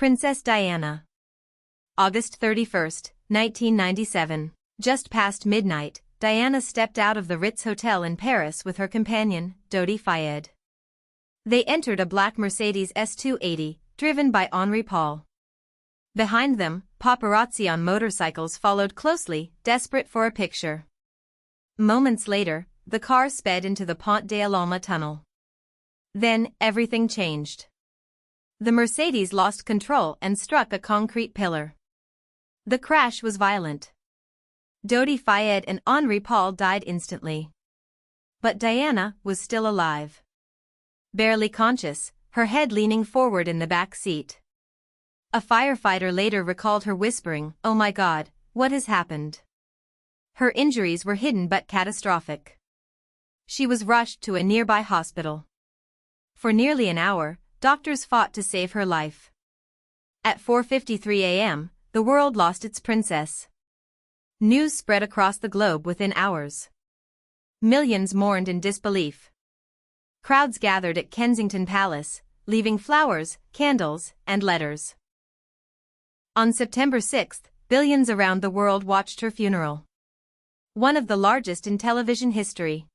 Princess Diana. August 31, 1997. Just past midnight, Diana stepped out of the Ritz Hotel in Paris with her companion, Dodi Fayed. They entered a black Mercedes S280, driven by Henri Paul. Behind them, paparazzi on motorcycles followed closely, desperate for a picture. Moments later, the car sped into the Pont de l'Alma tunnel. Then, everything changed. The Mercedes lost control and struck a concrete pillar. The crash was violent. Dodi Fayed and Henri Paul died instantly. But Diana was still alive. Barely conscious, her head leaning forward in the back seat. A firefighter later recalled her whispering, "Oh my God, what has happened?" Her injuries were hidden but catastrophic. She was rushed to a nearby hospital. For nearly an hour, doctors fought to save her life. At 4:53 a.m., the world lost its princess. News spread across the globe within hours. Millions mourned in disbelief. Crowds gathered at Kensington Palace, leaving flowers, candles, and letters. On September 6, billions around the world watched her funeral. One of the largest in television history.